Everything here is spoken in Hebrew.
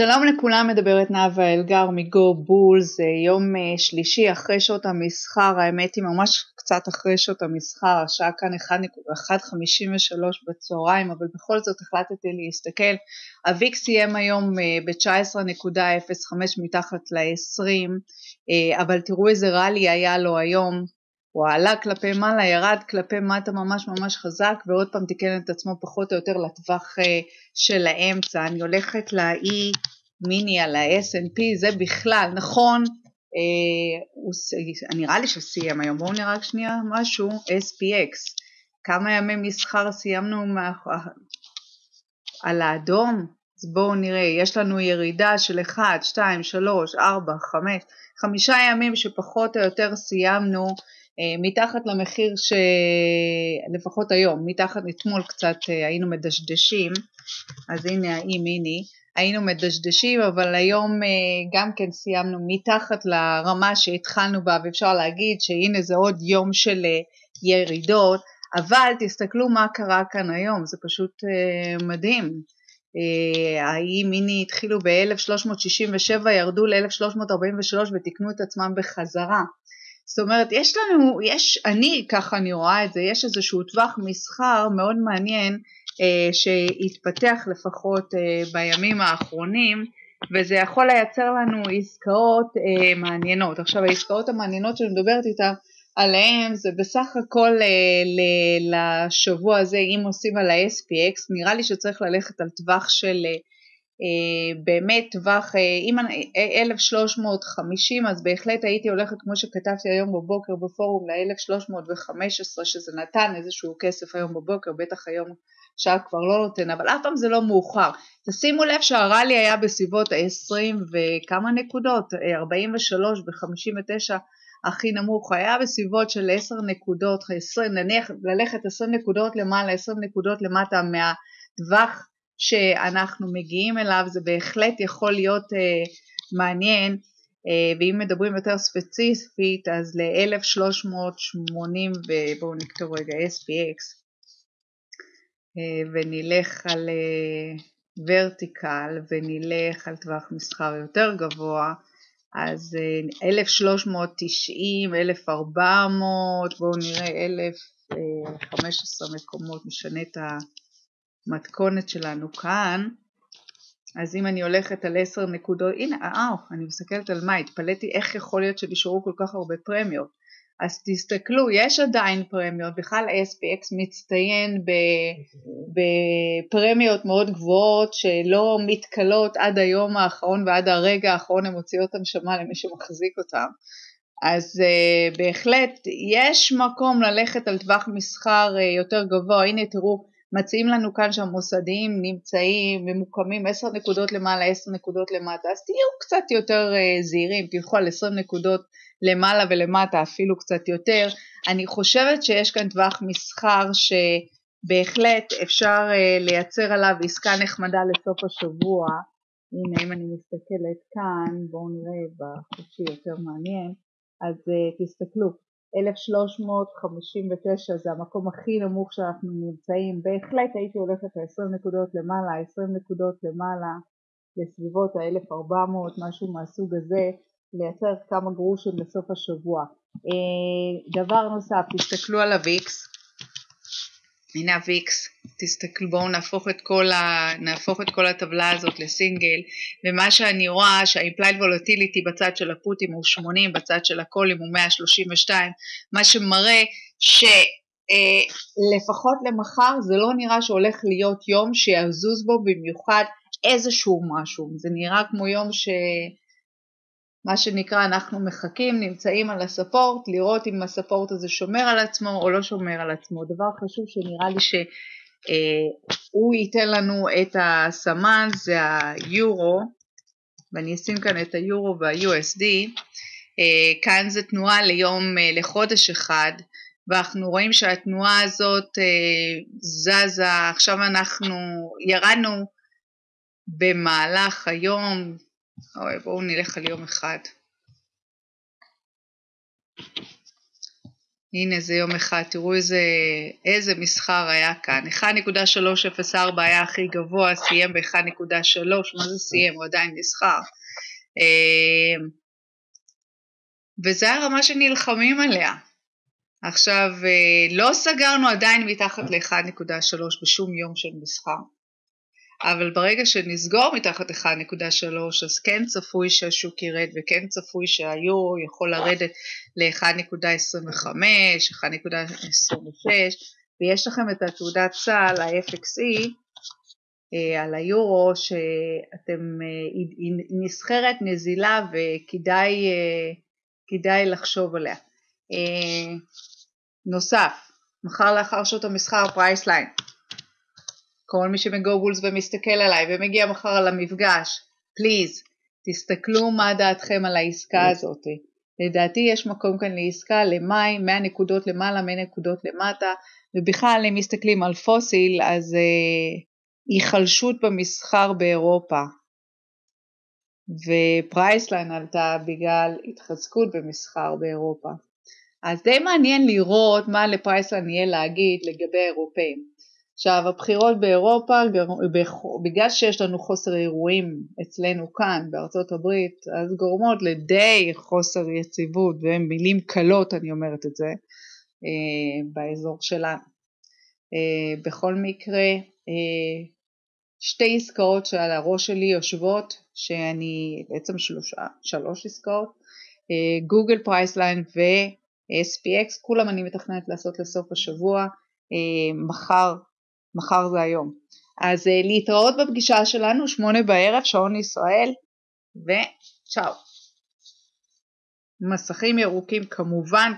שלום לכולם, מדברת נאוה אלגר מגו בולס. יום שלישי אחרי שעות המסחר, האמת היא ממש קצת אחרי שעות המסחר, השעה כאן 1:53 בצהריים, אבל בכל זאת החלטתי להסתכל. הוויקס סיים היום ב-19.05 מתחת ל-20, אבל תראו איזה רלי היה לו היום. הוא עלה כלפי מעלה, ירד כלפי מטה ממש ממש חזק, ועוד פעם תיקן את עצמו פחות או יותר לטווח של האמצע. אני הולכת ל-E מיני על ה-S&P, זה בכלל, נכון, נראה לי שסיים היום, בואו נראה רק שנייה משהו, SPX, כמה ימי מסחר סיימנו על האדום, אז בואו נראה, יש לנו ירידה של 1, 2, 3, 4, 5, 5 ימים שפחות או יותר סיימנו, מתחת למחיר שלפחות היום, מתחת אתמול קצת היינו מדשדשים, אז הנה ה-E מיני, היינו מדשדשים, אבל היום גם כן סיימנו מתחת לרמה שהתחלנו בה, ואפשר להגיד שהנה זה עוד יום של ירידות, אבל תסתכלו מה קרה כאן היום, זה פשוט מדהים. ה-E מיני התחילו ב-1367, ירדו ל-1343 ותקנו את עצמם בחזרה. זאת אומרת, ככה אני רואה את זה, יש איזשהו טווח מסחר מאוד מעניין שהתפתח לפחות בימים האחרונים, וזה יכול לייצר לנו עסקאות מעניינות. עכשיו, העסקאות המעניינות שאני מדברת איתה עליהן, זה בסך הכל לשבוע הזה, אם עושים על ה-SPX, נראה לי שצריך ללכת על טווח של באמת טווח, אם 1350, אז בהחלט הייתי הולכת כמו שכתבתי היום בבוקר בפורום ל-1315, שזה נתן איזשהו כסף היום בבוקר, בטח היום שעה כבר לא נותן, אבל אף פעם זה לא מאוחר. תשימו לב שהרלי היה בסביבות 20 וכמה נקודות, 43 ו-59 הכי נמוך, היה בסביבות של 10 נקודות, 20, נניח ללכת 20 נקודות למעלה, 20 נקודות למטה מהטווח שאנחנו מגיעים אליו, זה בהחלט יכול להיות מעניין, ואם מדברים יותר ספציפית, אז ל-1380, ובואו נכתוב רגע SPX, ונלך על ורטיקל, ונלך על טווח מסחר יותר גבוה, אז 1390, 1400, בואו נראה 1015 מקומות, משנה את המתכונת שלנו כאן. אז אם אני הולכת על 10 נקודות, הנה, אני מסתכלת על מה, התפלאתי איך יכול להיות שנשארו כל כך הרבה פרמיות. אז תסתכלו, יש עדיין פרמיות, בכלל SPX מצטיין בפרמיות מאוד גבוהות, שלא מתקלות עד היום האחרון ועד הרגע האחרון, הם מוציאות הנשמה למי שמחזיק אותם. אז בהחלט יש מקום ללכת על טווח מסחר יותר גבוה. הנה תראו, מציעים לנו כאן שהמוסדיים נמצאים ממוקמים 10 נקודות למעלה, 10 נקודות למטה, אז תהיו קצת יותר זהירים, תלכו על 20 נקודות למעלה ולמטה, אפילו קצת יותר. אני חושבת שיש כאן טווח מסחר שבהחלט אפשר לייצר עליו עסקה נחמדה לסוף השבוע. הנה, אם אני מסתכלת כאן, בואו נראה בחופשי יותר מעניין, אז תסתכלו, 1359 זה המקום הכי נמוך שאנחנו נמצאים, בהחלט הייתי הולכת ל-20 נקודות למעלה, 20 נקודות למעלה, לסביבות ה-1400, משהו מהסוג הזה, לייצר כמה גרושים לסוף השבוע. דבר נוסף, תסתכלו על הוויקס, הנה הוויקס, תסתכלו, בואו נהפוך את כל הטבלה הזאת לסינגל, ומה שאני רואה שהאימפלייד וולטיליטי בצד של הפוטים הוא 80, בצד של הקולים הוא 132, מה שמראה שלפחות למחר זה לא נראה שהולך להיות יום שיזוז בו במיוחד איזשהו משהו, זה נראה כמו יום מה שנקרא אנחנו מחכים, נמצאים על הספורט, לראות אם הספורט הזה שומר על עצמו או לא שומר על עצמו. דבר חשוב שנראה לי שהוא ייתן לנו את הסמן, זה היורו, ואני אשים כאן את היורו וה-USD, כאן זה תנועה לחודש אחד, ואנחנו רואים שהתנועה הזאת זזה, עכשיו אנחנו ירדנו במהלך היום, בואו נלך על יום אחד. הנה זה יום אחד, תראו איזה מסחר היה כאן, 1.304 היה הכי גבוה, סיים ב-1.3, מה זה סיים? הוא עדיין נסחר. וזה הרמה שנלחמים עליה. עכשיו, לא סגרנו עדיין מתחת ל-1.3 בשום יום של מסחר, אבל ברגע שנסגור מתחת ל-1.3 אז כן צפוי שהשוק ירד, וכן צפוי שהיורו יכול לרדת ל-1.25, 1.26, ויש לכם את התעודת סל, ה-FXE, על היורו, שאתם נסחרת נזילה וכדאי לחשוב עליה. נוסף, מחר לאחר שעות המסחר פרייסליין. כל מי שבגוגולס ומסתכל עליי ומגיע מחר על המפגש, פליז, תסתכלו מה דעתכם על העסקה הזאת. לדעתי יש מקום כאן לעסקה למאי, 100 נקודות למעלה, 100 נקודות למטה, ובכלל אם מסתכלים על פוסיל, אז היחלשות במסחר באירופה, ופרייסליין עלתה בגלל התחזקות במסחר באירופה. אז די מעניין לראות מה לפרייסליין יהיה להגיד לגבי אירופאים. עכשיו, הבחירות באירופה, בגלל שיש לנו חוסר אירועים אצלנו כאן בארצות הברית, אז גורמות לדי חוסר יציבות, והן מילים קלות, אני אומרת את זה, באזור שלנו. בכל מקרה, שתי עסקאות שעל הראש שלי יושבות, שאני בעצם שלוש עסקאות, גוגל פרייסליין ו-SPX, כולם אני מתכננת לעשות לסוף השבוע, מחר זה היום. אז להתראות בפגישה שלנו, 20:00 שעון ישראל, וצ'או. מסכים ירוקים כמובן.